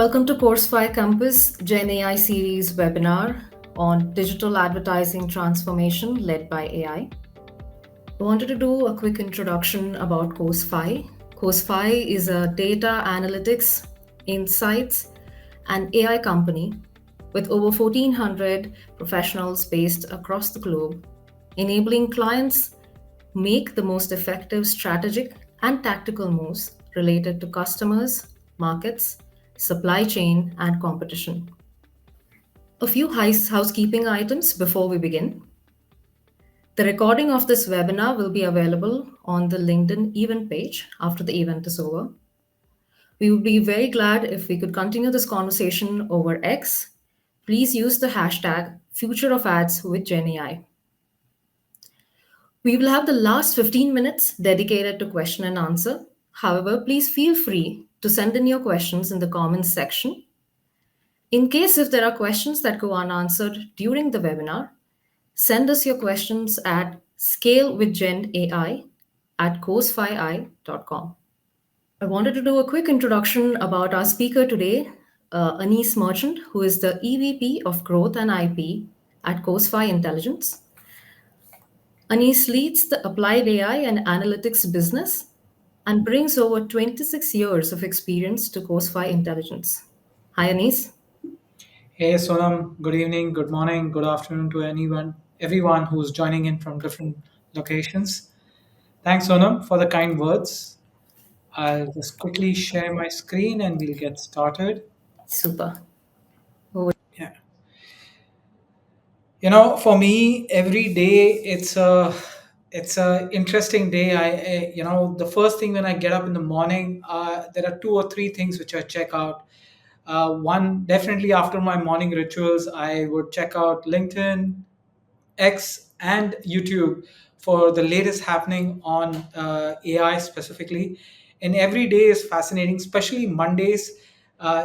Welcome to Coursefire Campus Gen AI series webinar on digital advertising transformation led by AI. I wanted to do a quick introduction about Coursefire. Coursefire is a data analytics, insights, and AI company with over 1,400 professionals based across the globe, enabling clients make the most effective strategic and tactical moves related to customers, markets, supply chain, and competition. A few housekeeping items before we begin. The recording of this webinar will be available on the LinkedIn event page after the event is over. We would be very glad if we could continue this conversation over X. Please use the hashtag Future of Ads with GenAI. We will have the last 15 minutes dedicated to question and answer. However, please feel free to send in your questions in the comments section. In case if there are questions that go unanswered during the webinar, send us your questions at scalewithgenai@coursefii.com. I wanted to do a quick introduction about our speaker today, Anees Merchant, who is the EVP of Growth and IP at Coursefire Intelligence. Anees leads the applied AI and analytics business and brings over 26 years of experience to Coursefire Intelligence. Hi, Anees. Hey Sonam, good evening, good morning, good afternoon to everyone who's joining in from different locations. Thanks Sonam for the kind words. I'll just quickly share my screen and we'll get started. Super. Yeah. For me, every day it's a interesting day. The first thing when I get up in the morning, there are two or three things which I check out. One, definitely after my morning rituals, I would check out LinkedIn, X, and YouTube for the latest happening on AI specifically. And every day is fascinating, especially Mondays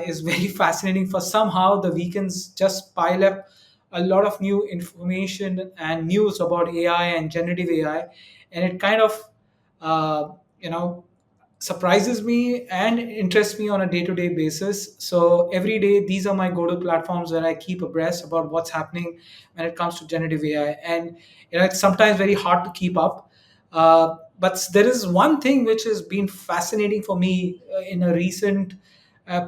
is very fascinating for somehow the weekends just pile up a lot of new information and news about AI and generative AI. And it kind of, uh, you know, surprises me and interests me on a day-to-day basis. So every day these are my go-to platforms where I keep abreast about what's happening when it comes to generative AI. And it's sometimes very hard to keep up. But there is one thing which has been fascinating for me in a recent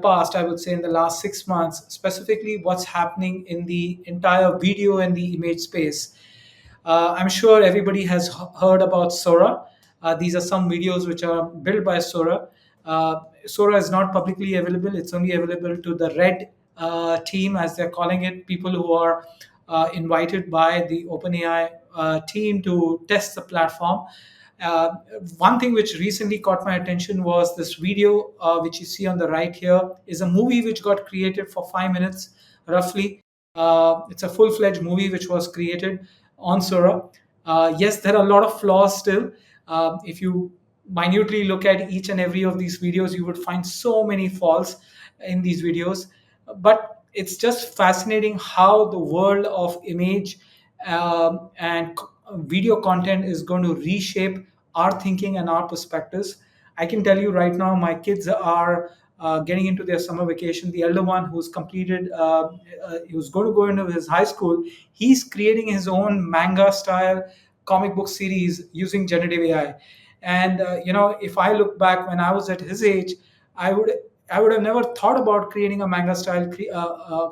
past, I would say in the last 6 months, specifically what's happening in the entire video and the image space. I'm sure everybody has heard about Sora. These are some videos which are built by Sora. Sora is not publicly available, it's only available to the red team, as they're calling it, people who are invited by the OpenAI team to test the platform. Uh, One thing which recently caught my attention was this video, which you see on the right here, is a movie which got created for 5 minutes roughly. It's a full fledged movie which was created on Sora. Yes, there are a lot of flaws still. If you minutely look at each and every of these videos, you would find so many faults in these videos. But it's just fascinating how the world of image and video content is going to reshape our thinking and our perspectives. I can tell you right now, my kids are getting into their summer vacation. The elder one, who's going to go into his high school, he's creating his own manga style comic book series using generative AI. And if I look back when I was at his age, I would I would have never thought about creating a manga style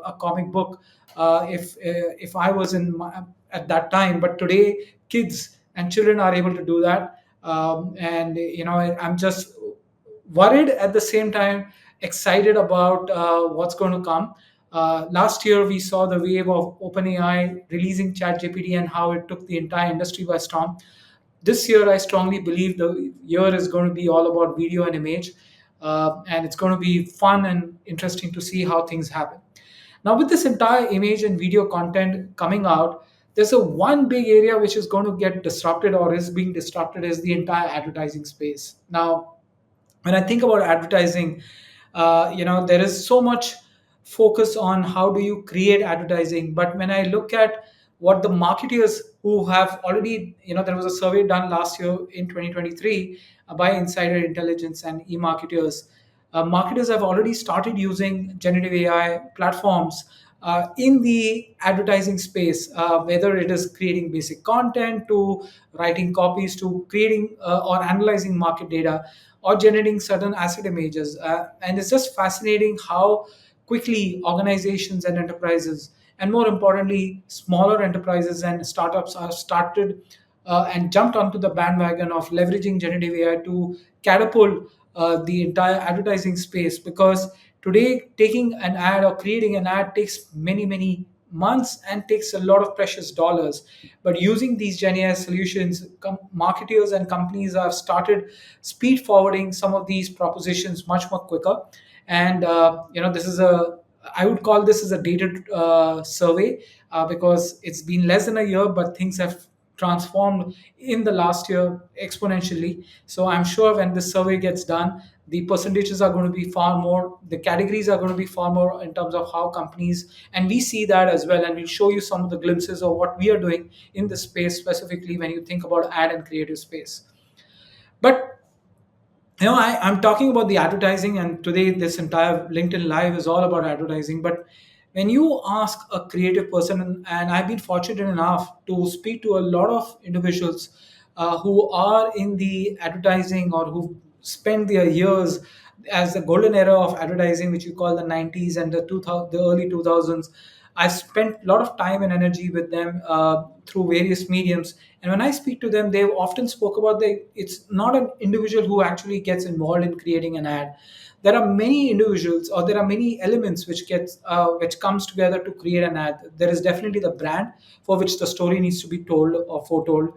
a comic book if I was at that time. But today, kids and children are able to do that, and I'm just worried at the same time, excited about what's going to come. Last year, we saw the wave of OpenAI releasing ChatGPT and how it took the entire industry by storm. This year, I strongly believe the year is going to be all about video and image, and it's going to be fun and interesting to see how things happen. Now, with this entire image and video content coming out, there's a one big area which is going to get disrupted or is being disrupted is the entire advertising space. Now, when I think about advertising, there is so much focus on how do you create advertising. But when I look at what the marketers who have already, there was a survey done last year in 2023 by Insider Intelligence and e-marketers. Marketers have already started using generative AI platforms in the advertising space, whether it is creating basic content to writing copies to creating or analyzing market data or generating certain asset images. And it's just fascinating how quickly organizations and enterprises, and more importantly, smaller enterprises and startups are started and jumped onto the bandwagon of leveraging generative AI to catapult the entire advertising space. Because today, taking an ad or creating an ad takes many months and takes a lot of precious dollars. But using these Gen AI solutions, marketers and companies have started speed forwarding some of these propositions much more quicker. And this is a, I would call this as a dated survey, because it's been less than a year, but things have transformed in the last year exponentially. So I'm sure when this survey gets done, the percentages are going to be far more, the categories are going to be far more in terms of how companies, and we see that as well. And we'll show you some of the glimpses of what we are doing in this space, specifically when you think about ad and creative space. But I'm talking about the advertising, and today this entire LinkedIn Live is all about advertising. But when you ask a creative person, and I've been fortunate enough to speak to a lot of individuals who are in the advertising or who spent their years as the golden era of advertising, which you call the 90s and the 2000, the early 2000s. I spent a lot of time and energy with them through various mediums. And when I speak to them, they often spoke about it's not an individual who actually gets involved in creating an ad. There are many individuals, or there are many elements which comes together to create an ad. There is definitely the brand for which the story needs to be told or foretold.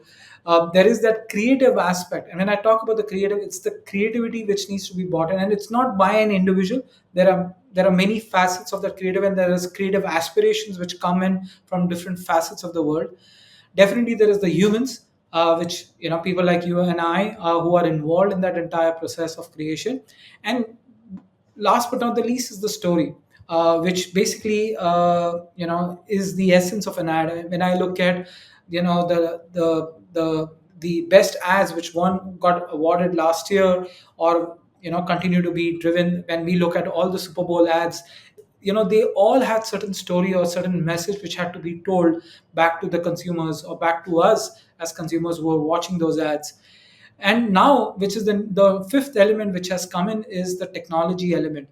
There is that creative aspect, and when I talk about the creative, it's the creativity which needs to be bought in, and it's not by an individual. There are many facets of that creative, and there is creative aspirations which come in from different facets of the world. Definitely there is the humans, which people like you and I, who are involved in that entire process of creation. And last but not the least is the story, which basically is the essence of an ad. When I look at the best ads which one got awarded last year, or continue to be driven, when we look at all the Super Bowl ads, they all had certain story or certain message which had to be told back to the consumers or back to us as consumers who were watching those ads. And now, which is the fifth element which has come in, is the technology element.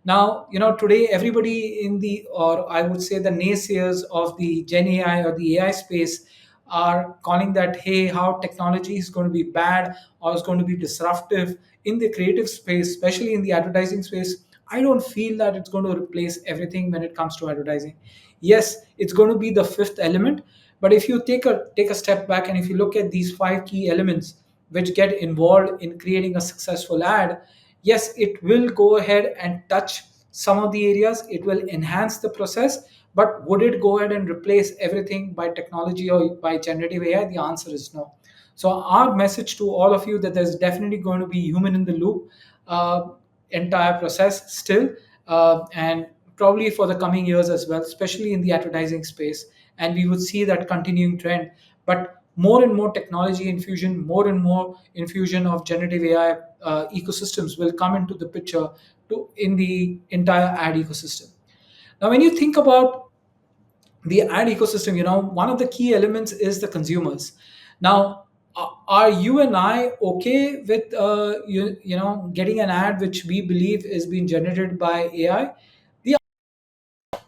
Now, today everybody in the, or I would say the naysayers of the Gen AI or the AI space are calling that, hey, how technology is going to be bad or is going to be disruptive in the creative space, especially in the advertising space. I don't feel that it's going to replace everything when it comes to advertising. Yes, it's going to be the fifth element, but if you take a step back and if you look at these five key elements which get involved in creating a successful ad, yes, it will go ahead and touch some of the areas, it will enhance the process. But would it go ahead and replace everything by technology or by generative AI? The answer is no. So our message to all of you, that there's definitely going to be human in the loop uh, entire process still, and probably for the coming years as well, especially in the advertising space. And we would see that continuing trend. But more and more technology infusion, more and more infusion of generative AI ecosystems will come into the picture to in the entire ad ecosystem. Now, when you think about the ad ecosystem, one of the key elements is the consumers. Now, are you and I okay with getting an ad which we believe is being generated by AI? The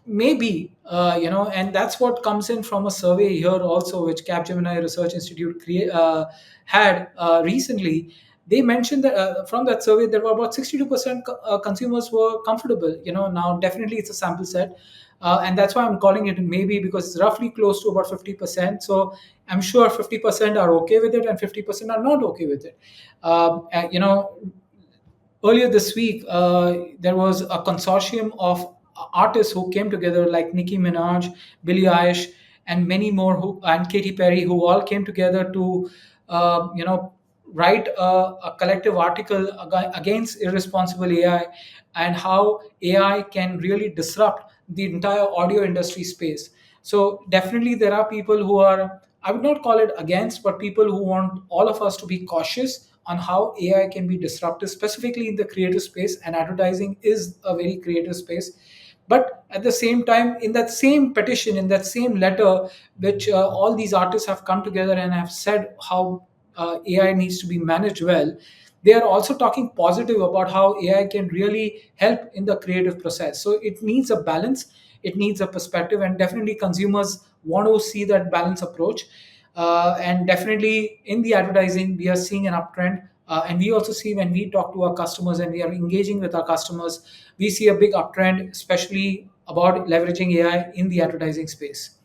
maybe, and that's what comes in from a survey here also, which Capgemini Research Institute had recently. They mentioned that from that survey, there were about 62% consumers were comfortable. Now definitely it's a sample set, and that's why I'm calling it maybe, because it's roughly close to about 50%. So I'm sure 50% are okay with it, and 50% are not okay with it. Earlier this week, there was a consortium of artists who came together, like Nicki Minaj, Billie Eilish, and many more, and Katy Perry, who all came together to, write a collective article against irresponsible AI, and how AI can really disrupt the entire audio industry space. So definitely, there are people who are I would not call it against, but people who want all of us to be cautious on how AI can be disruptive, specifically in the creative space, and advertising is a very creative space. But at the same time, in that same petition, in that same letter, which all these artists have come together and have said how AI needs to be managed well, they are also talking positive about how AI can really help in the creative process. So it needs a balance, it needs a perspective, and definitely consumers want to see that balance approach. And definitely in the advertising, we are seeing an uptrend. And we also see when we talk to our customers and we are engaging with our customers, we see a big uptrend, especially about leveraging AI in the advertising space.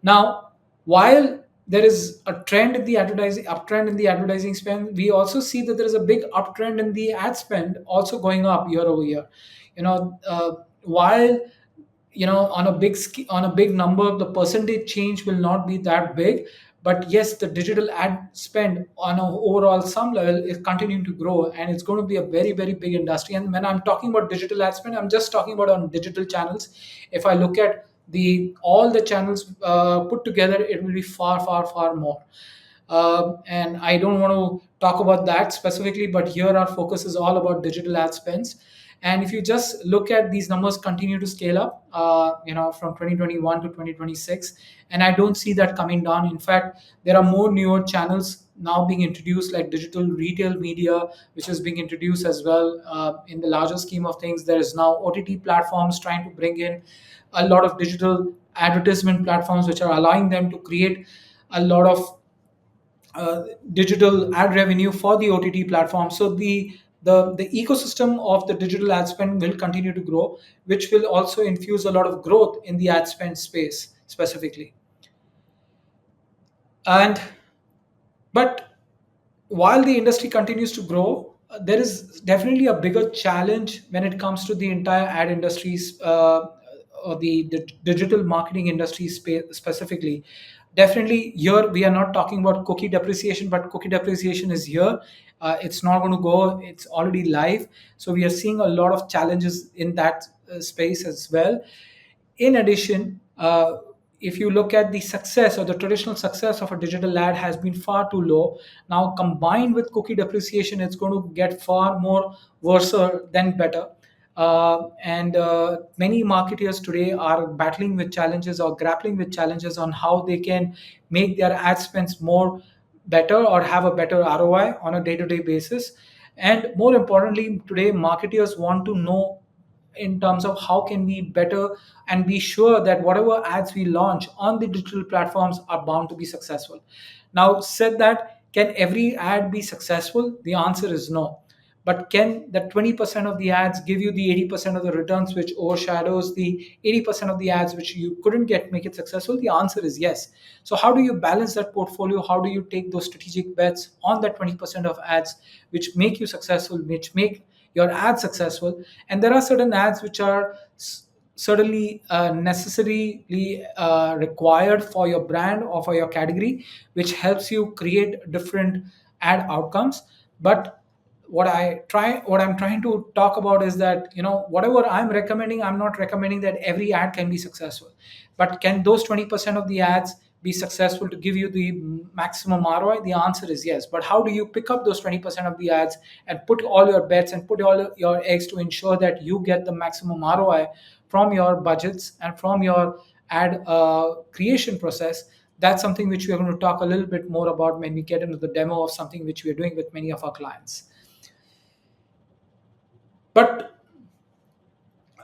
Now, while there is a trend in the advertising uptrend in the advertising spend, we also see that there is a big uptrend in the ad spend also going up year over year. While on a on a big number, the percentage change will not be that big, but yes, the digital ad spend on an overall sum level is continuing to grow, and it's going to be a very very big industry. And when I'm talking about digital ad spend, I'm just talking about on digital channels. If I look at the all the channels put together, it will be far far far more. And I don't want to talk about that specifically, but here our focus is all about digital ad spends. And if you just look at these numbers continue to scale up, from 2021 to 2026, and I don't see that coming down. In fact, there are more newer channels now being introduced, like digital retail media, which is being introduced as well. In the larger scheme of things, there is now OTT platforms trying to bring in a lot of digital advertisement platforms, which are allowing them to create a lot of digital ad revenue for the OTT platform. So the ecosystem of the digital ad spend will continue to grow, which will also infuse a lot of growth in the ad spend space specifically. And but while the industry continues to grow, there is definitely a bigger challenge when it comes to the entire ad industries, or the digital marketing industry specifically. Definitely, here we are not talking about cookie depreciation, but cookie depreciation is here. It's not going to go, it's already live. So we are seeing a lot of challenges in that space as well. In addition, if you look at the success or the traditional success of a digital ad has been far too low. Now, combined with cookie depreciation, it's going to get far more worse than better. And many marketers today are battling with challenges or grappling with challenges on how they can make their ad spends more better or have a better ROI on a day-to-day basis. And more importantly, today marketers want to know in terms of how can we better and be sure that whatever ads we launch on the digital platforms are bound to be successful. Now, said that, can every ad be successful? The answer is no. But can that 20% of the ads give you the 80% of the returns, which overshadows the 80% of the ads which you couldn't get, make it successful? The answer is yes. So how do you balance that portfolio? How do you take those strategic bets on that 20% of ads which make you successful, which make your ad successful? And there are certain ads which are certainly necessarily required for your brand or for your category, which helps you create different ad outcomes. But what I'm trying to talk about is that, whatever I'm recommending, I'm not recommending that every ad can be successful. But can those 20% of the ads be successful to give you the maximum ROI? The answer is yes. But how do you pick up those 20% of the ads and put all your bets and put all your eggs to ensure that you get the maximum ROI from your budgets and from your ad creation process? That's something which we are going to talk a little bit more about when we get into the demo of something which we are doing with many of our clients. But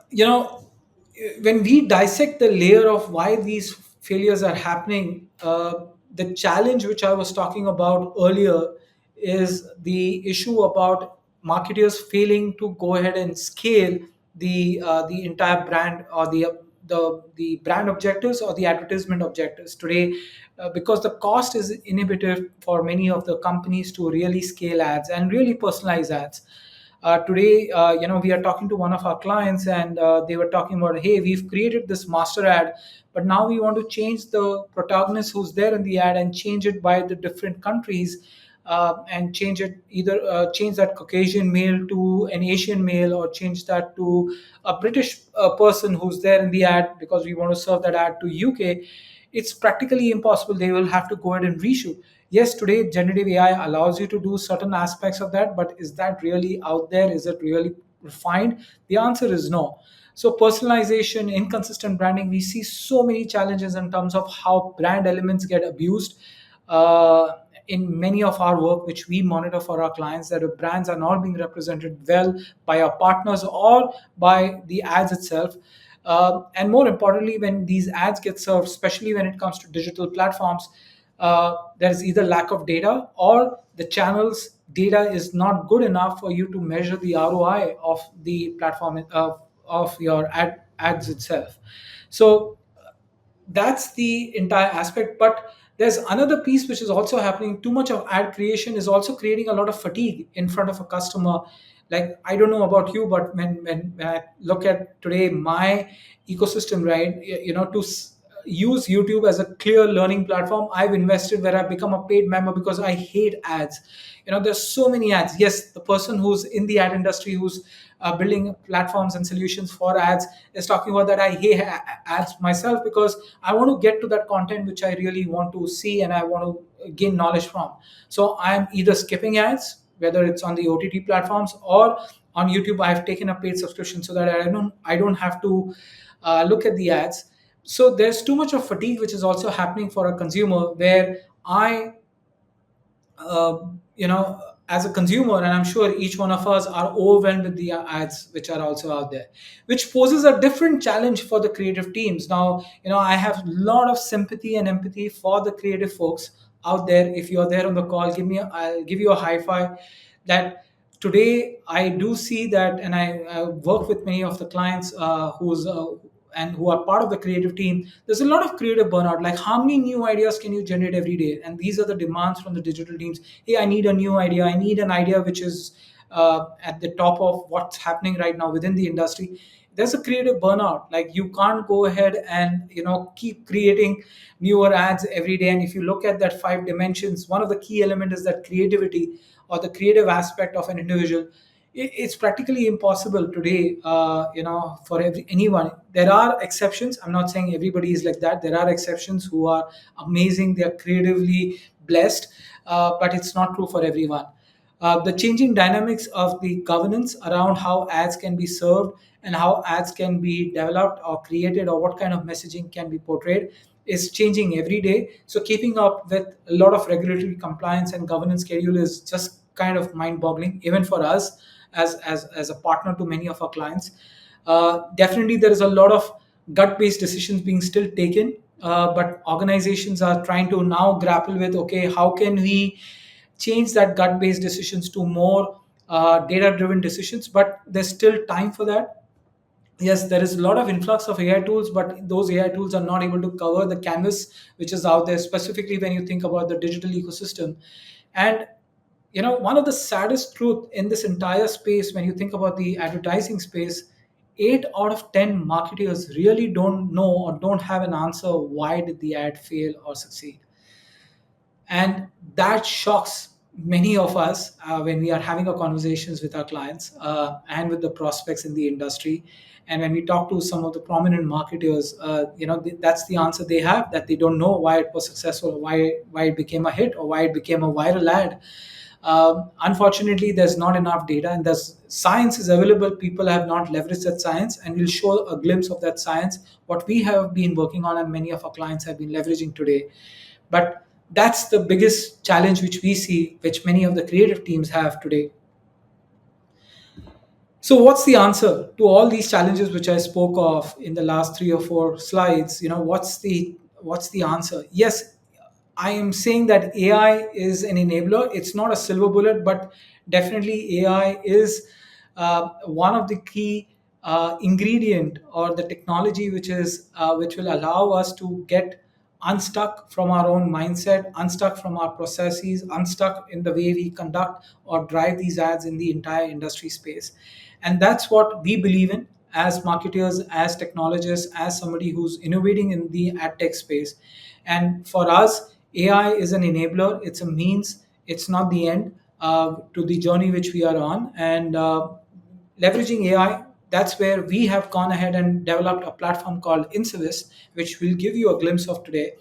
you know when we dissect the layer of why these failures are happening, the challenge which I was talking about earlier is the issue about marketers failing to go ahead and scale the entire brand, or the brand objectives or the advertisement objectives today, because the cost is inhibitive for many of the companies to really scale ads and really personalize ads. Today, we are talking to one of our clients, and they were talking about, hey, we've created this master ad, but now we want to change the protagonist who's there in the ad and change it by the different countries, and change it either change that Caucasian male to an Asian male, or change that to a British person who's there in the ad, because we want to serve that ad to UK. it's practically impossible. They will have to go ahead and reshoot. Yes, today generative AI allows you to do certain aspects of that, but is that really out there? Is it really refined? The answer is no. So personalization, inconsistent branding, we see so many challenges in terms of how brand elements get abused. uh, in many of our work which we monitor for our clients, that if brands are not being represented well by our partners or by the ads itself. And more importantly, when these ads get served, especially when it comes to digital platforms, there is either lack of data or the channel's data is not good enough for you to measure the ROI of the platform, of your ads itself. So that's the entire aspect. But there's another piece which is also happening. Too much of ad creation is also creating a lot of fatigue in front of a customer. Like, I don't know about you, but when I look at today my ecosystem, right, to use YouTube as a clear learning platform, I've invested where I've become a paid member because I hate ads. There's so many ads. Yes, the person who's in the ad industry, who's building platforms and solutions for ads, is talking about that. I hate ads myself because I want to get to that content which I really want to see and I want to gain knowledge from. So I'm either skipping ads, whether it's on the OTT platforms or on YouTube. I've taken a paid subscription so that I don't have to look at the ads. So there's too much of fatigue which is also happening for a consumer, where I uh, you know as a consumer, and I'm sure each one of us are overwhelmed with the ads which are also out there, which poses a different challenge for the creative teams. Now, I have a lot of sympathy and empathy for the creative folks out there. If you're there on the call, I'll give you a high five. That today I do see that, and I work with many of the clients who are part of the creative team. There's a lot of creative burnout. Like, how many new ideas can you generate every day? And these are the demands from the digital teams. Hey, I need a new idea. I need an idea which is at the top of what's happening right now within the industry. There's a creative burnout. Like, you can't go ahead and keep creating newer ads every day. And if you look at that five dimensions, one of the key element is that creativity, or the creative aspect of an individual. It's practically impossible today, for anyone. There are exceptions. I'm not saying everybody is like that. There are exceptions who are amazing. They are creatively blessed, but it's not true for everyone. The changing dynamics of the governance around how ads can be served and how ads can be developed or created, or what kind of messaging can be portrayed, is changing every day. So keeping up with a lot of regulatory compliance and governance schedule is just kind of mind-boggling, even for us as a partner to many of our clients. Definitely, there is a lot of gut-based decisions being still taken, but organizations are trying to now grapple with, okay, how can we change that gut-based decisions to more data-driven decisions? But there's still time for that. Yes, there is a lot of influx of AI tools, but those AI tools are not able to cover the canvas which is out there, specifically when you think about the digital ecosystem. And one of the saddest truth in this entire space, when you think about the advertising space, 8 out of 10 marketers really don't know or don't have an answer why did the ad fail or succeed. And that shocks many of us when we are having our conversations with our clients and with the prospects in the industry. And when we talk to some of the prominent marketers, that's the answer they have, that they don't know why it was successful, or why it became a hit, or why it became a viral ad. Unfortunately, there's not enough data, and there's science is available. People have not leveraged that science, and we'll show a glimpse of that science, what we have been working on and many of our clients have been leveraging today. But that's the biggest challenge which we see, which many of the creative teams have today. So what's the answer to all these challenges which I spoke of in the last 3 or 4 slides? What's the answer? Yes, I am saying that AI is an enabler. It's not a silver bullet, but definitely AI is one of the key ingredient, or the technology which will allow us to get unstuck from our own mindset, unstuck from our processes, unstuck in the way we conduct or drive these ads in the entire industry space. And that's what we believe in as marketers, as technologists, as somebody who's innovating in the ad tech space. And for us, AI is an enabler, it's a means, it's not the end to the journey which we are on. And leveraging AI, That's where we have gone ahead and developed a platform called Insivis, which will give you a glimpse of today.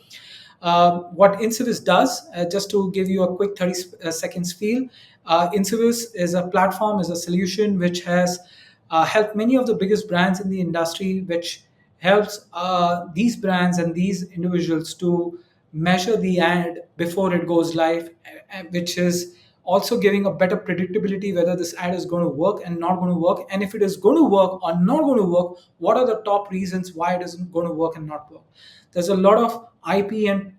What Insivis does, just to give you a quick 30 seconds feel, Insivis is a platform, is a solution which has helped many of the biggest brands in the industry, which helps these brands and these individuals to measure the ad before it goes live, which is also giving a better predictability whether this ad is going to work and not going to work. And if it is going to work or not going to work, what are the top reasons why it isn't going to work and not work. There's a lot of IP and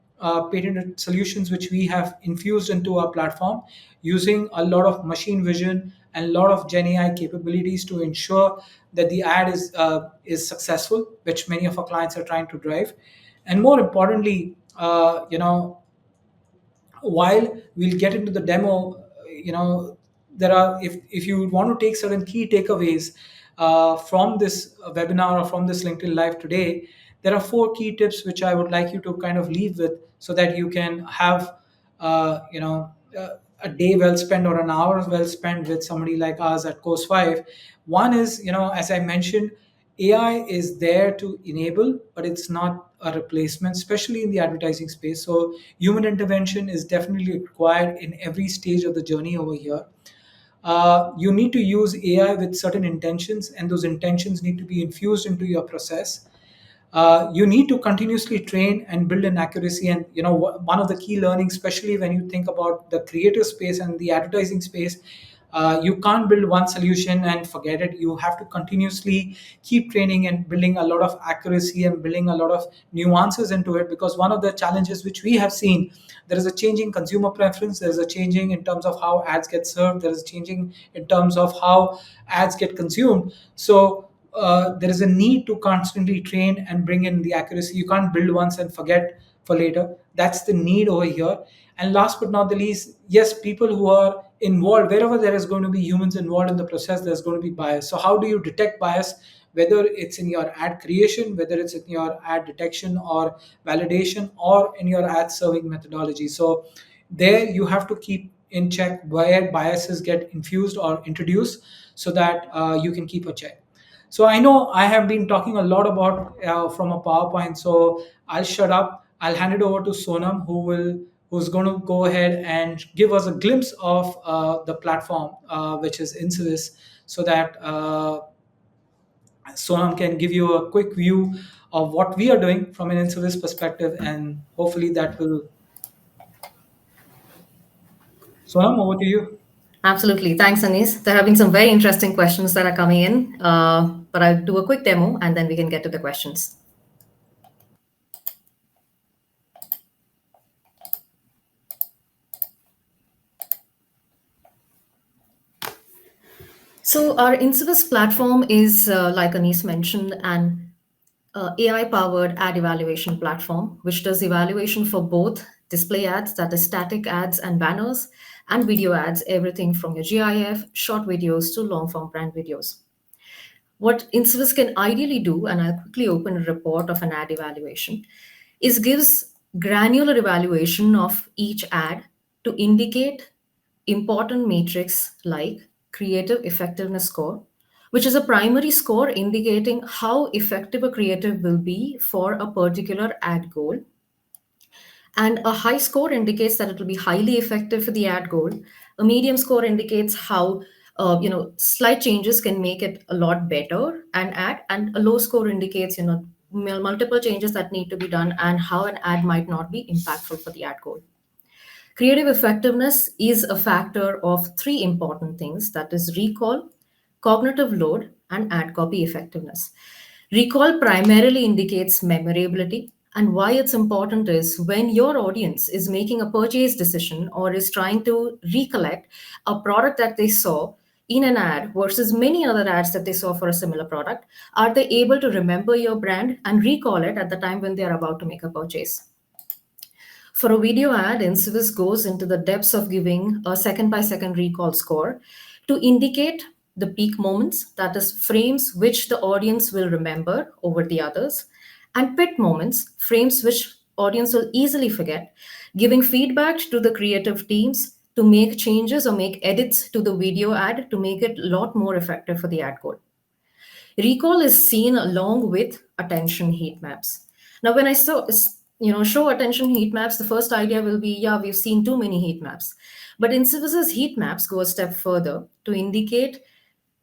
patented solutions which we have infused into our platform using a lot of machine vision and a lot of Gen AI capabilities to ensure that the ad is successful, which many of our clients are trying to drive. And more importantly, while we'll get into the demo, there are, if you want to take certain key takeaways from this webinar or from this LinkedIn live today, there are four key tips which I would like you to kind of leave with, so that you can have a day well spent or an hour well spent with somebody like us at Course 5. One is, as I mentioned, AI is there to enable, but it's not a replacement, especially in the advertising space. So human intervention is definitely required in every stage of the journey over here. You need to use AI with certain intentions, and those intentions need to be infused into your process. You need to continuously train and build an accuracy. And one of the key learnings, especially when you think about the creative space and the advertising space, you can't build one solution and forget it. You have to continuously keep training and building a lot of accuracy and building a lot of nuances into it, because one of the challenges which we have seen, there is a changing consumer preference, there is a changing in terms of how ads get served, there is changing in terms of how ads get consumed. So there is a need to constantly train and bring in the accuracy. You can't build once and forget for later. That's the need over here. And last but not the least, yes, people who are involved, wherever there is going to be humans involved in the process, there's going to be bias. So how do you detect bias? Whether it's in your ad creation, whether it's in your ad detection or validation, or in your ad serving methodology. So there you have to keep in check where biases get infused or introduced, so that you can keep a check. So I know I have been talking a lot about from a PowerPoint. So I'll shut up. I'll hand it over to Sonam, who's going to go ahead and give us a glimpse of the platform, which is Insulis, so that Sonam can give you a quick view of what we are doing from an Insulis perspective, and hopefully that will. Sonam, over to you. Absolutely. Thanks, Anis. There have been some very interesting questions that are coming in, but I'll do a quick demo and then we can get to the questions. So our Incidus platform is, like Anis mentioned, an AI-powered ad evaluation platform, which does evaluation for both display ads, that is static ads and banners, and video ads, everything from your GIF, short videos to long-form brand videos. What Incidus can ideally do, and I'll quickly open a report of an ad evaluation, is gives granular evaluation of each ad to indicate important metrics like creative effectiveness score, which is a primary score indicating how effective a creative will be for a particular ad goal. And a high score indicates that it will be highly effective for the ad goal. A medium score indicates how slight changes can make it a lot better an ad, and a low score indicates multiple changes that need to be done and how an ad might not be impactful for the ad goal. Creative effectiveness is a factor of three important things, that is recall, cognitive load, and ad copy effectiveness. Recall primarily indicates memorability, and why it's important is when your audience is making a purchase decision or is trying to recollect a product that they saw in an ad versus many other ads that they saw for a similar product, are they able to remember your brand and recall it at the time when they are about to make a purchase? For a video ad, Insivis goes into the depths of giving a second by second recall score to indicate the peak moments, that is, frames which the audience will remember over the others, and pit moments, frames which audience will easily forget, giving feedback to the creative teams to make changes or make edits to the video ad to make it a lot more effective for the ad goal. Recall is seen along with attention heat maps. Now, when I show attention heat maps, the first idea will be, yeah, we've seen too many heat maps. But Insivis's heat maps go a step further to indicate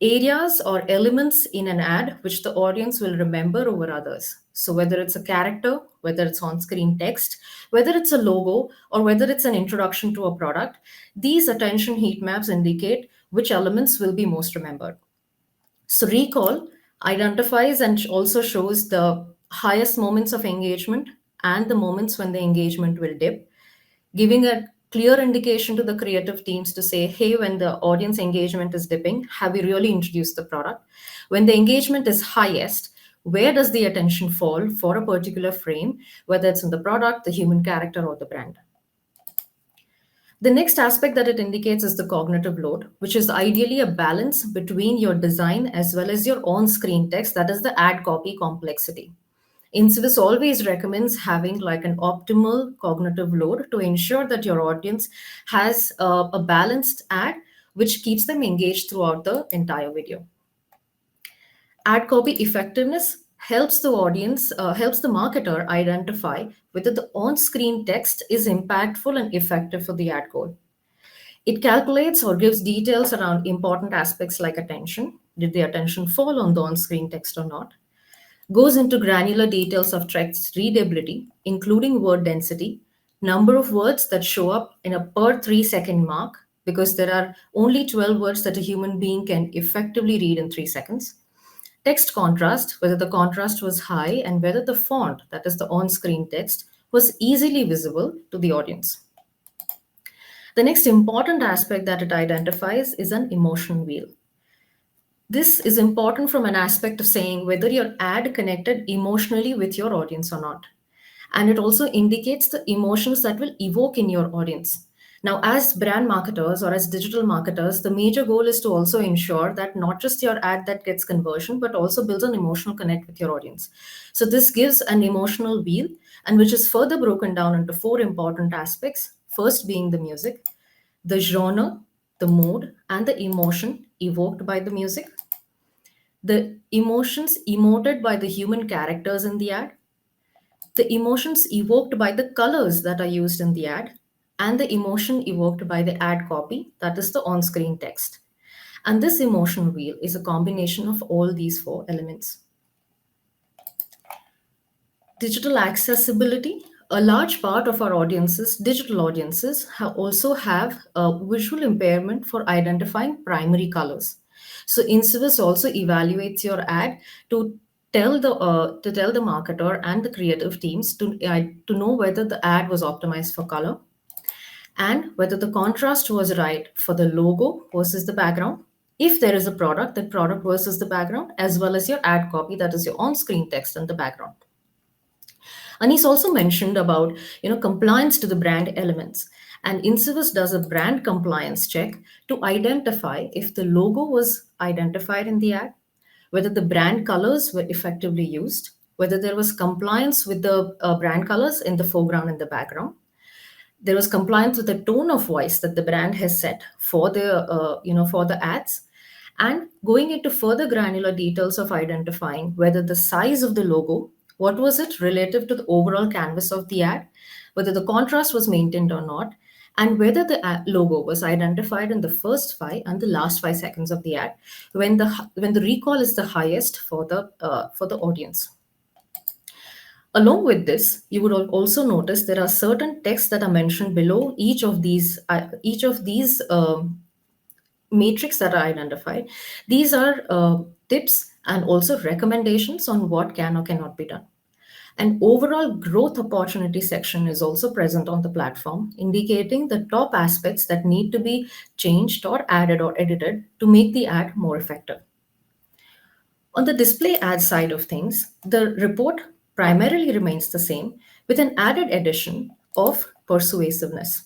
areas or elements in an ad which the audience will remember over others. So, whether it's a character, whether it's on screen text, whether it's a logo, or whether it's an introduction to a product, these attention heat maps indicate which elements will be most remembered. So, recall identifies and also shows the highest moments of engagement and the moments when the engagement will dip, giving a clear indication to the creative teams to say, hey, when the audience engagement is dipping, have we really introduced the product? When the engagement is highest, where does the attention fall for a particular frame, whether it's in the product, the human character, or the brand? The next aspect that it indicates is the cognitive load, which is ideally a balance between your design as well as your on screen text, that is the ad copy complexity. Incivis always recommends having like an optimal cognitive load to ensure that your audience has a balanced ad which keeps them engaged throughout the entire video. Ad copy effectiveness helps the marketer identify whether the on screen text is impactful and effective for the ad goal. It calculates or gives details around important aspects like attention. Did the attention fall on the on screen text or not? Goes into granular details of text readability, including word density, number of words that show up in a per 3 second mark, because there are only 12 words that a human being can effectively read in 3 seconds. Text contrast, whether the contrast was high and whether the font, that is the on screen text, was easily visible to the audience. The next important aspect that it identifies is an emotion wheel. This is important from an aspect of saying whether your ad connected emotionally with your audience or not. And it also indicates the emotions that will evoke in your audience. Now, as brand marketers or as digital marketers, the major goal is to also ensure that not just your ad that gets conversion, but also builds an emotional connect with your audience. So this gives an emotional wheel, and which is further broken down into four important aspects. First being the music, the genre, the mood, and the emotion evoked by the music, the emotions emoted by the human characters in the ad, the emotions evoked by the colors that are used in the ad, and the emotion evoked by the ad copy, that is the on screen text. And this emotion wheel is a combination of all these four elements. Digital accessibility. A large part of our audiences, digital audiences, also have a visual impairment for identifying primary colors. So Incivis also evaluates your ad to tell the marketer and the creative teams to know whether the ad was optimized for color and whether the contrast was right for the logo versus the background. If there is a product, the product versus the background, as well as your ad copy, that is your on-screen text and the background. Anis also mentioned about compliance to the brand elements. And Incivis does a brand compliance check to identify if the logo was identified in the ad, whether the brand colors were effectively used, whether there was compliance with the brand colors in the foreground and the background. There was compliance with the tone of voice that the brand has set for the ads, and going into further granular details of identifying whether the size of the logo, what was it relative to the overall canvas of the ad, whether the contrast was maintained or not, and whether the logo was identified in the first 5 and the last 5 seconds of the ad when the recall is the highest for the audience. Along with this, you would also notice there are certain texts that are mentioned below each of these matrix that are identified. These are tips and also recommendations on what can or cannot be done. An overall growth opportunity section is also present on the platform, indicating the top aspects that need to be changed or added or edited to make the ad more effective. On the display ad side of things, the report primarily remains the same with an added addition of persuasiveness.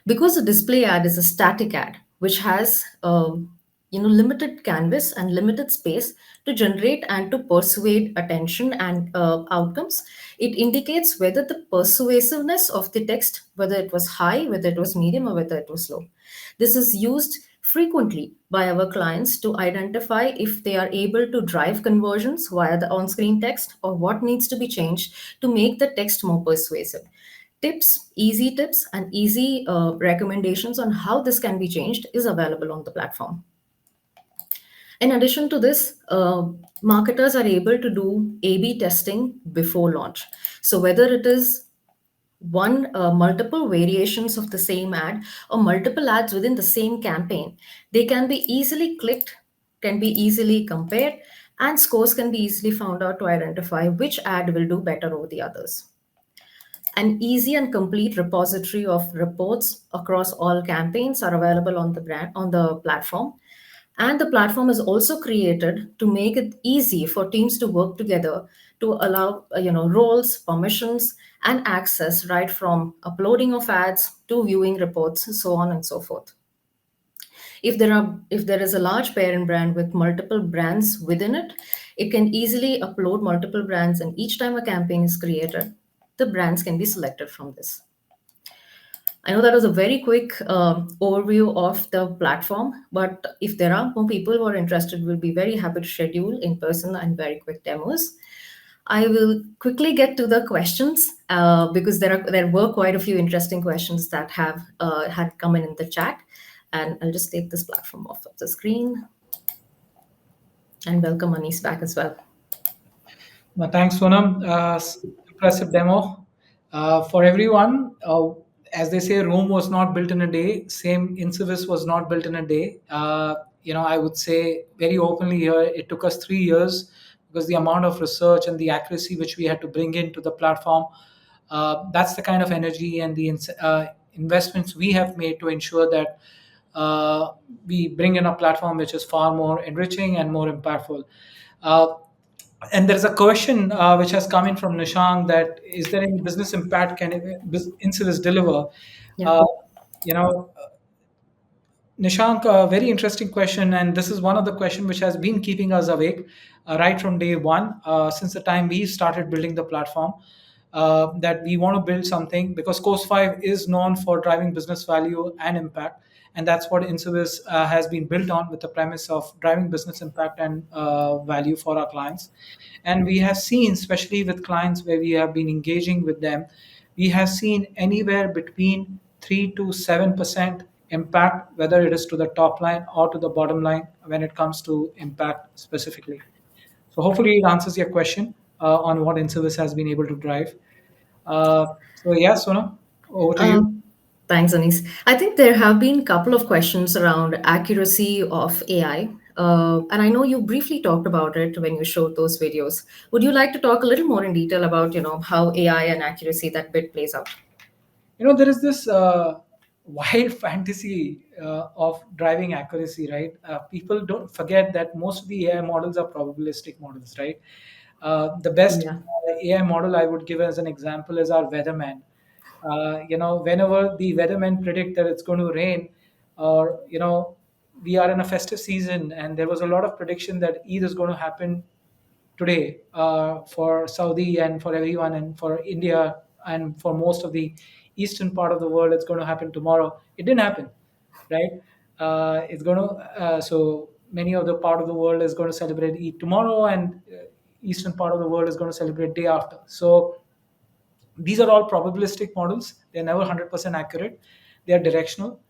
Because a display ad is a static ad which has limited canvas and limited space to generate and to persuade attention and outcomes, it indicates whether the persuasiveness of the text, whether it was high, whether it was medium, or whether it was low. This is used frequently by our clients to identify if they are able to drive conversions via the on screen text or what needs to be changed to make the text more persuasive. Easy tips, and easy recommendations on how this can be changed is available on the platform. In addition to this, marketers are able to do A B testing before launch. So, whether it is multiple variations of the same ad or multiple ads within the same campaign, they can be easily clicked, can be easily compared, and scores can be easily found out to identify which ad will do better over the others. An easy and complete repository of reports across all campaigns are available on the platform. And the platform is also created to make it easy for teams to work together to allow roles, permissions, and access right from uploading of ads to viewing reports, so on and so forth. If there is a large parent brand with multiple brands within it, it can easily upload multiple brands, and each time a campaign is created, the brands can be selected from this. I know that was a very quick overview of the platform, but if there are more people who are interested, we'll be very happy to schedule in person and very quick demos. I will quickly get to the questions because there were quite a few interesting questions that have had come in the chat, and I'll just take this platform off of the screen and welcome Anis back as well. Thanks, Sonam. Impressive demo. For everyone, as they say, Rome was not built in a day. Same, Insuvis was not built in a day. I would say very openly here, it took us 3 years because the amount of research and the accuracy which we had to bring into the platform. That's the kind of energy and the investments we have made to ensure that we bring in a platform which is far more enriching and more impactful. Uh, and there's a question which has come in from Nishang that is there any business impact can Insulis deliver? Yeah. Uh, you know, Nishank, a very interesting question, and this is one of the questions which has been keeping us awake right from day one, since the time we started building the platform. That we want to build something because Course 5 is known for driving business value and impact, and that's what Insuvis has been built on with the premise of driving business impact and value for our clients. And we have seen, especially with clients where we have been engaging with them, we have seen anywhere between 3 to 7% impact, whether it is to the top line or to the bottom line when it comes to impact specifically. So hopefully it answers your question on what InService has been able to drive. So yeah, Sona, over to you. Um, Thanks, Anis. I think there have been a couple of questions around accuracy of AI. And I know you briefly talked about it when you showed those videos. Would you like to talk a little more in detail about, how AI and accuracy that bit plays out? There is this wild fantasy of driving accuracy, right? People don't forget that most of the AI models are probabilistic models, right? The best Yeah. AI model I would give as an example is our weatherman. Whenever the weathermen predict that it's going to rain, or we are in a festive season, and there was a lot of prediction that Eid is going to happen today for Saudi and for everyone and for India and for most of the eastern part of the world, it's going to happen tomorrow. It didn't happen, right? It's going to so many of the part of the world is going to celebrate Eid tomorrow, and eastern part of the world is going to celebrate day after. So these are all probabilistic models. They're never 100% accurate. They are directional.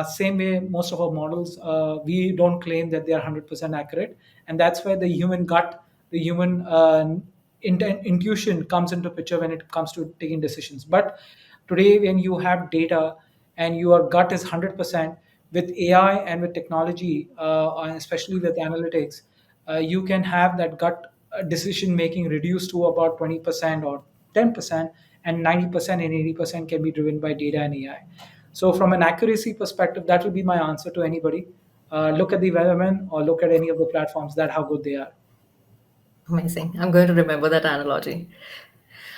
Same way, most of our models, we don't claim that they are 100% accurate. And that's where the human gut, the human intuition comes into picture when it comes to taking decisions. But today, when you have data and your gut is 100%, with AI and with technology, and especially with analytics, you can have that gut decision making reduced to about 20% or 10%, and 90% and 80% can be driven by data and AI. So, from an accuracy perspective, that will be my answer to anybody. Look at the Weatherman or look at any of the platforms, that how good they are. Amazing. I'm going to remember that analogy.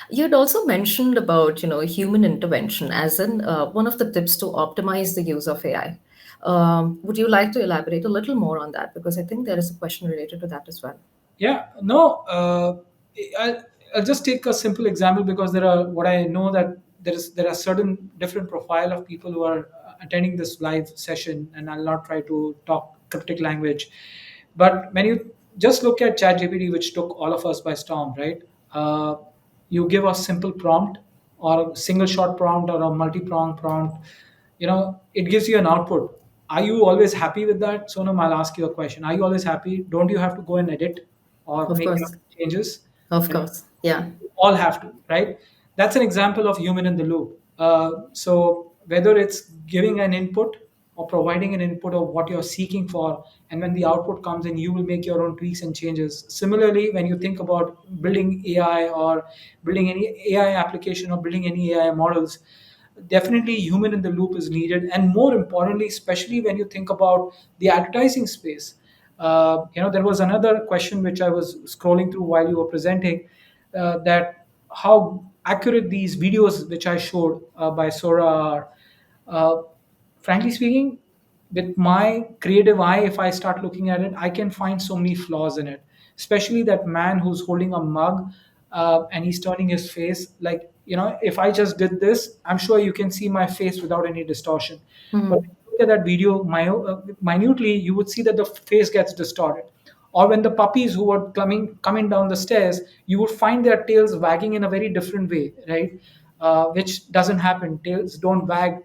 You'd also mentioned about, human intervention as in one of the tips to optimize the use of AI. Would you like to elaborate a little more on that? Because I think there is a question related to that as well. Yeah, no, I'll just take a simple example because there are what I know that there are certain different profile of people who are attending this live session, and I'll not try to talk cryptic language. But when you just look at ChatGPT, which took all of us by storm, right? Uh, you give a simple prompt or a single shot prompt or a multi-pronged prompt, it gives you an output. Are you always happy with that? Sonam, I'll ask you a question. Are you always happy? Don't you have to go and edit or Of make course. changes? Of Right? course. Yeah. All have to, right? That's an example of human in the loop. So whether it's giving an input or providing an input of what you're seeking for, and when the output comes in, you will make your own tweaks and changes. Similarly, when you think about building AI or building any AI application or building any AI models, definitely human in the loop is needed. And more importantly, especially when you think about the advertising space, there was another question which I was scrolling through while you were presenting, that how accurate these videos which I showed by Sora are. Uh, Frankly speaking, with my creative eye, if I start looking at it, I can find so many flaws in it. Especially that man who's holding a mug, and he's turning his face. Like, if I just did this, I'm sure you can see my face without any distortion. But Mhm. if you look at that video minutely, you would see that the face gets distorted. Or when the puppies who were coming down the stairs, you would find their tails wagging in a very different way, right? Which doesn't happen. Tails don't wag.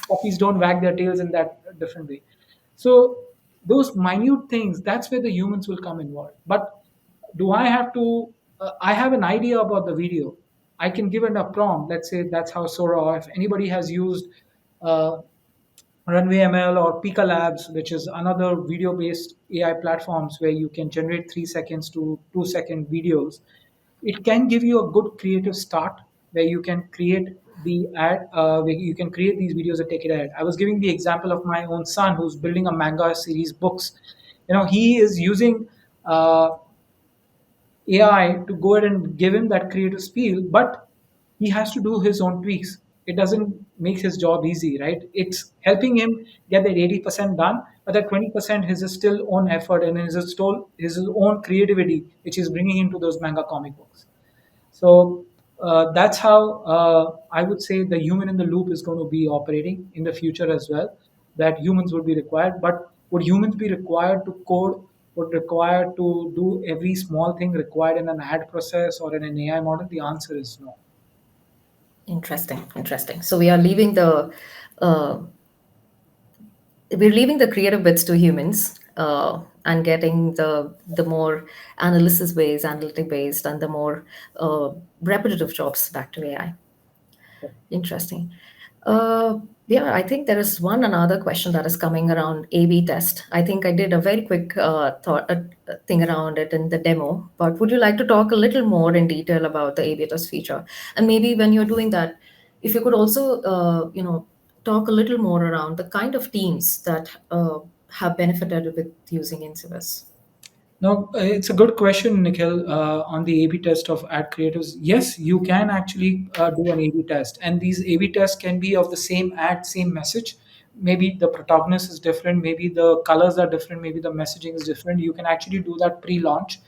Puppies don't wag their tails in that different way. So those minute things, that's where the humans will come involved. But do I have to? I have an idea about the video. I can give it a prompt. Let's say that's how Sora. Or if anybody has used uh, Runway ML or Pika Labs, which is another video-based AI platforms where you can generate 3 seconds to 2 second videos. It can give you a good creative start where you can create the ad, where you can create these videos and take it ahead. I was giving the example of my own son who's building a manga series books. He is using AI to go ahead and give him that creative spiel, but he has to do his own tweaks. It doesn't make his job easy, right? It's helping him get that 80% done, but that 20% is his still own effort and his own creativity, which is bringing into those manga comic books. So that's how I would say the human in the loop is going to be operating in the future as well. That humans would be required, but would humans be required to code? Would require to do every small thing required in an ad process or in an AI model? The answer is no. Interesting. Interesting. So uh, we're leaving the creative bits to humans, and getting the more analysis based, analytic based, and the more repetitive jobs back to AI. Interesting. Uh, yeah, I think there is one another question that is coming around A/B test. I think I did a very quick thing around it in the demo, but would you like to talk a little more in detail about the A/B test feature? And maybe when you're doing that, if you could also, talk a little more around the kind of teams that have benefited with using Incivus. No, it's a good question, Nikhil, on the A/B test of ad creatives. Yes, you can actually do an A/B test, and these A/B tests can be of the same ad, same message. Maybe the protagonist is different, maybe the colors are different, maybe the messaging is different. You can actually do that pre-launch.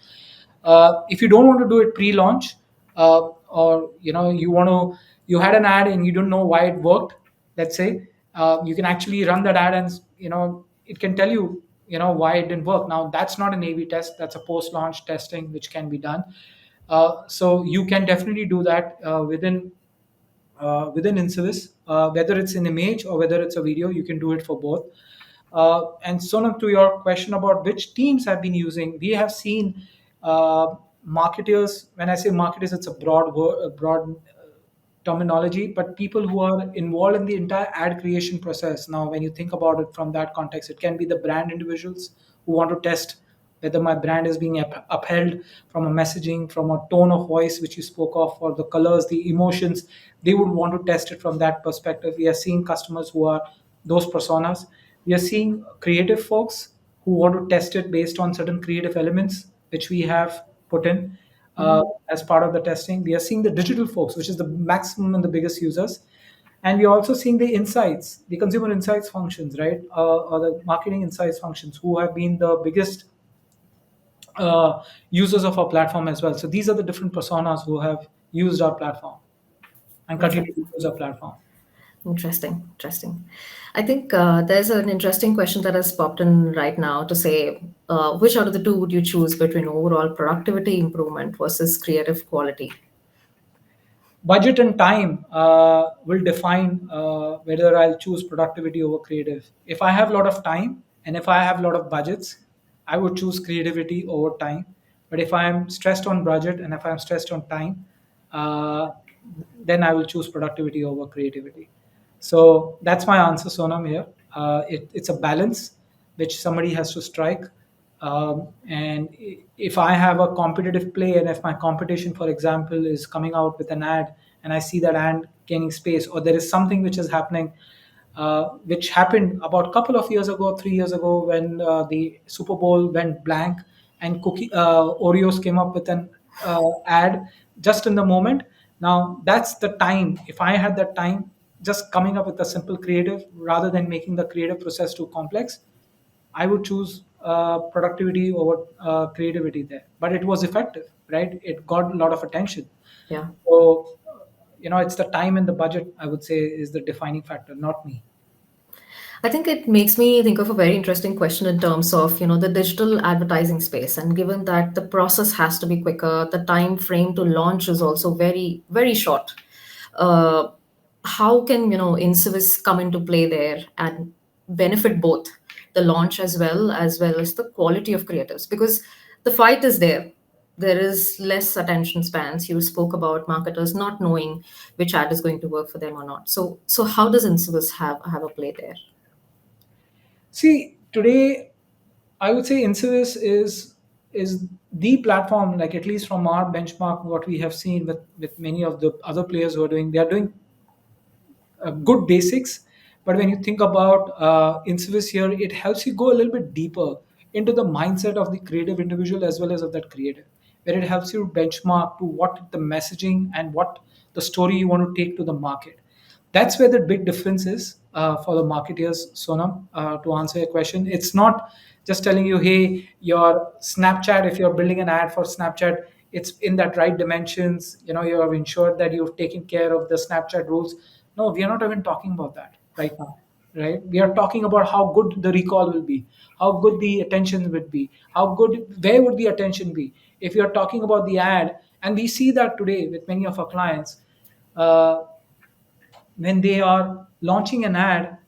If you don't want to do it pre-launch, or you had an ad and you don't know why it worked, let's say, you can actually run that ad and it can tell you why it didn't work. Now that's not an A/B test, that's a post-launch testing which can be done. So you can definitely do that within Insuvis, whether it's an image or whether it's a video. You can do it for both. And Sonam, to your question about which teams have been using, we have seen marketers. When I say marketers, it's a broad terminology, but people who are involved in the entire ad creation process. Now, when you think about it from that context, it can be the brand individuals who want to test whether my brand is being upheld from a messaging, from a tone of voice, which you spoke of, or the colors, the emotions. They would want to test it from that perspective. We are seeing customers who are those personas. We are seeing creative folks who want to test it based on certain creative elements which we have put in as part of the testing. We are seeing the digital folks, which is the maximum and the biggest users. And we're also seeing the insights, the consumer insights functions, right? Or the marketing insights functions, who have been the biggest users of our platform as well. So these are the different personas who have used our platform and continue to use our platform. Interesting, interesting. I think there's an interesting question that has popped in right now to say, which out of the two would you choose between overall productivity improvement versus creative quality? Budget and time will define whether I'll choose productivity over creative. If I have a lot of time and if I have a lot of budgets, I would choose creativity over time. But if I'm stressed on budget and if I'm stressed on time, uh, then I will choose productivity over creativity. So that's my answer, Sonam. Here, it's a balance which somebody has to strike. And if I have a competitive play, and if my competition, for example, is coming out with an ad, and I see that ad gaining space, or there is something which is happening, which happened about a couple of years ago, 3 years ago, when the Super Bowl went blank, and cookie Oreos came up with an ad just in the moment. Now that's the time. If I had that time, just coming up with a simple creative rather than making the creative process too complex, I would choose productivity over creativity there. But it was effective, right? It got a lot of attention. Yeah. So, it's the time and the budget, I would say, is the defining factor, not me. I think it makes me think of a very interesting question in terms of, the digital advertising space. And given that the process has to be quicker, the time frame to launch is also very, very short. Uh, how can, Insuvis come into play there and benefit both the launch as well as the quality of creatives? Because the fight is there. There is less attention spans. You spoke about marketers not knowing which ad is going to work for them or not. So how does Insuvis have a play there? See, today, I would say Insuvis is the platform, like at least from our benchmark, what we have seen with many of the other players who are doing, they are doing good basics. But when you think about Insuvis here, it helps you go a little bit deeper into the mindset of the creative individual as well as of that creative, where it helps you benchmark to what the messaging and what the story you want to take to the market. That's where the big difference is for the marketeers, Sonam. To answer your question, it's not just telling you, hey, your Snapchat, if you're building an ad for Snapchat, it's in that right dimensions. You have ensured that you've taken care of the Snapchat rules. No, we are not even talking about that right now. Right? We are talking about how good the recall will be, how good the attention would be, how good, where would the attention be. If you are talking about the ad, and we see that today with many of our clients, uh, when they are launching an ad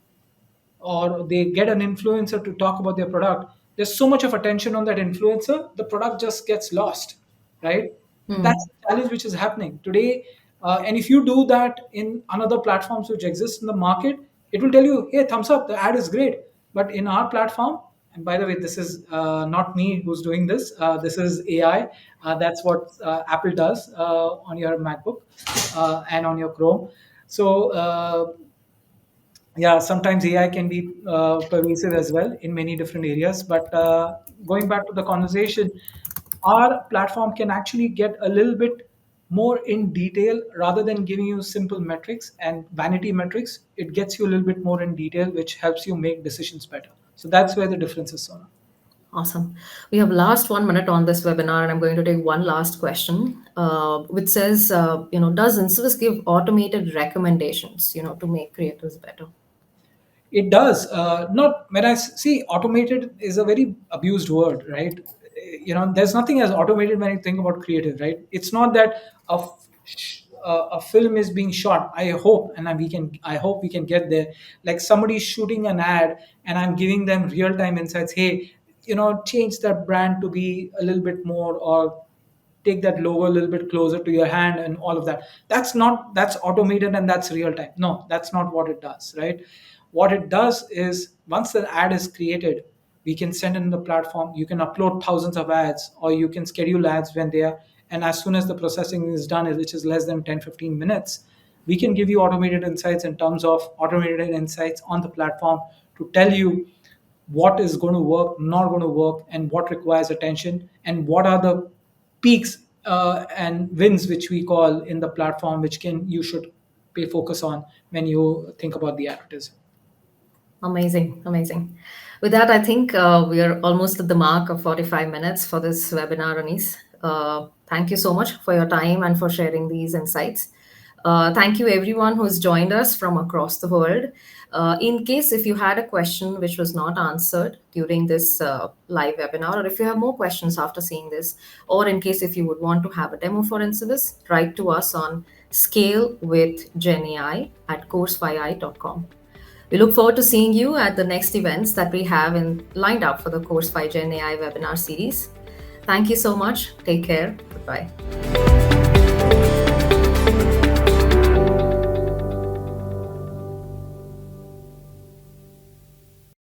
or they get an influencer to talk about their product, there's so much of attention on that influencer, the product just gets lost, right? That's Hmm. the challenge which is happening today. And if you do that in another platforms which exist in the market, it will tell you, hey, thumbs up, the ad is great. But in our platform, and by the way, this is not me who's doing this. This is AI. That's what Apple does on your MacBook and on your Chrome. So yeah, sometimes AI can be pervasive as well in many different areas. But going back to the conversation, our platform can actually get a little bit more in detail rather than giving you simple metrics and vanity metrics. It gets you a little bit more in detail, which helps you make decisions better. So that's where the difference is, Sona. Awesome. We have last 1 minute on this webinar, and I'm going to take one last question, which says, does Insuvis give automated recommendations, to make creators better? It does. Not when see automated is a very abused word, right? There's nothing as automated when you think about creative, right? It's not that a film is being shot. I hope we can get there. Like somebody's shooting an ad, and I'm giving them real time insights. Hey, change that brand to be a little bit more, or take that logo a little bit closer to your hand, and all of that. That's automated and that's real time. No, that's not what it does, right? What it does is once the ad is created, we can send in the platform, you can upload thousands of ads, or you can schedule ads when they are, and as soon as the processing is done, which is less than 10-15 minutes, we can give you automated insights in terms of automated insights on the platform to tell you what is going to work, not going to work, and what requires attention, and what are the peaks and wins which we call in the platform, which can you should pay focus on when you think about the advertising. Amazing, amazing. With that, I think we are almost at the mark of 45 minutes for this webinar, Anis. Thank you so much for your time and for sharing these insights. Thank you everyone who's joined us from across the world. In case if you had a question which was not answered during this live webinar, or if you have more questions after seeing this, or in case if you would want to have a demo for Incidis, write to us on scalewithgenai@course5i.com. We look forward to seeing you at the next events that we have lined up for the Course 5 Gen AI webinar series. Thank you so much. Take care. Goodbye.